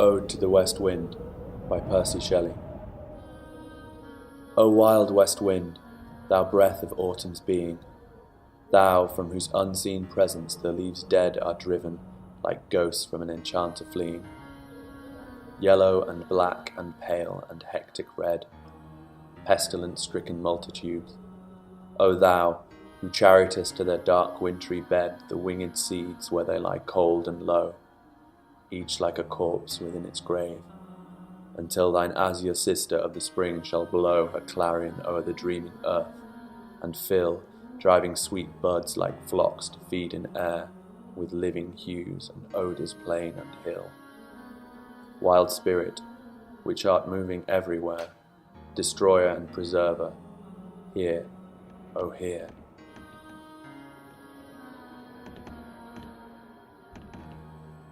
Ode to the West Wind by PERCY Shelley. O wild west wind, thou breath of autumn's being, thou from whose unseen presence the leaves dead are driven like ghosts from an enchanter fleeing, yellow and black and pale and hectic red, pestilence-stricken multitudes, O thou who chariotest to their dark wintry bed the winged seeds where they lie cold and low, each like a corpse within its grave, until thine azure sister of the spring shall blow her clarion o'er the dreaming earth, and fill, driving sweet buds like flocks to feed in air, with living hues and odours plain and hill. Wild spirit, which art moving everywhere, destroyer and preserver, hear, O hear.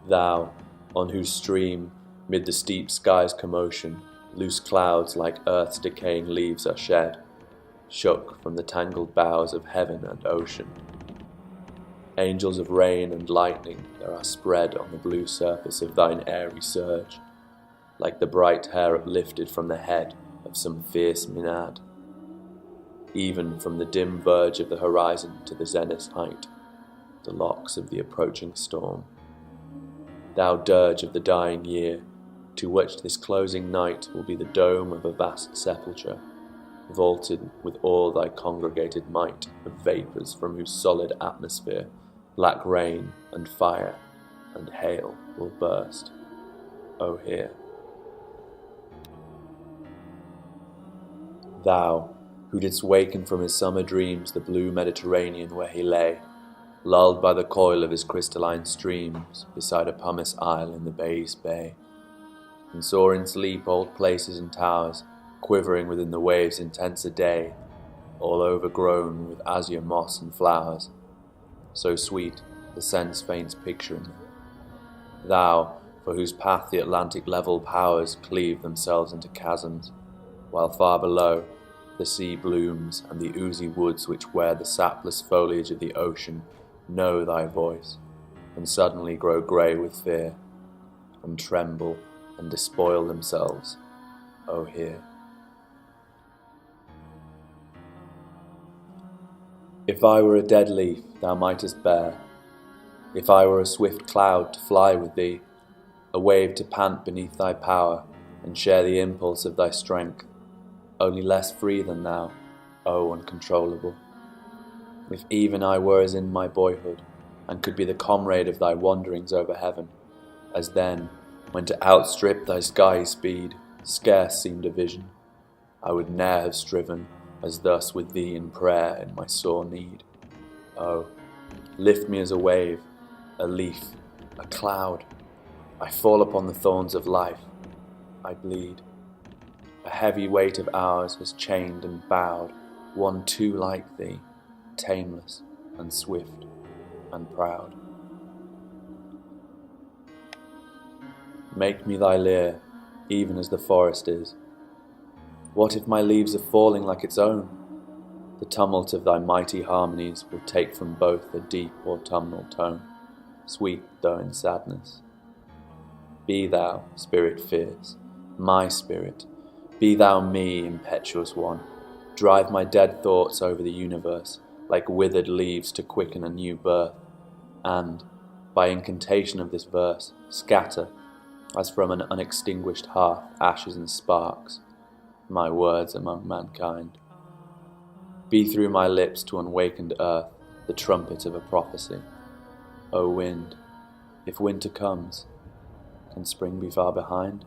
Thou, on whose stream, mid the steep sky's commotion, loose clouds like earth's decaying leaves are shed, shook from the tangled boughs of heaven and ocean. Angels of rain and lightning there are spread on the blue surface of thine airy surge, like the bright hair uplifted from the head of some fierce Maenad, even from the dim verge of the horizon to the zenith's height, the locks of the approaching storm. Thou dirge of the dying year, to which this closing night will be the dome of a vast sepulchre, vaulted with all thy congregated might of vapours from whose solid atmosphere black rain and fire and hail will burst. O hear. Thou, who didst waken from his summer dreams the blue Mediterranean where he lay, lulled by the coil of his crystalline streams beside a pumice isle in the bay's bay, and saw in sleep old places and towers quivering within the waves' intenser day, all overgrown with azure moss and flowers, so sweet the sense faints picturing them. Thou, for whose path the Atlantic level powers cleave themselves into chasms, while far below the sea blooms and the oozy woods which wear the sapless foliage of the ocean know thy voice, and suddenly grow grey with fear, and tremble and despoil themselves, O hear. If I were a dead leaf thou mightest bear, if I were a swift cloud to fly with thee, a wave to pant beneath thy power, and share the impulse of thy strength, only less free than thou, O uncontrollable. If even I were as in my boyhood, and could be the comrade of thy wanderings over heaven, as then, when to outstrip thy skyey speed scarce seemed a vision, I would ne'er have striven as thus with thee in prayer in my sore need. Oh, lift me as a wave, a leaf, a cloud. I fall upon the thorns of life, I bleed. A heavy weight of hours has chained and bowed one too like thee, tameless and swift and proud. Make me thy lyre, even as the forest is. What if my leaves are falling like its own? The tumult of thy mighty harmonies will take from both a deep autumnal tone, sweet though in sadness. Be thou, spirit fierce, my spirit, be thou me, impetuous one, drive my dead thoughts over the universe, like withered leaves to quicken a new birth, and, by incantation of this verse, scatter, as from an unextinguished hearth, ashes and sparks, my words among mankind. Be through my lips to unawakened earth the trumpet of a prophecy. O wind, if winter comes, can spring be far behind?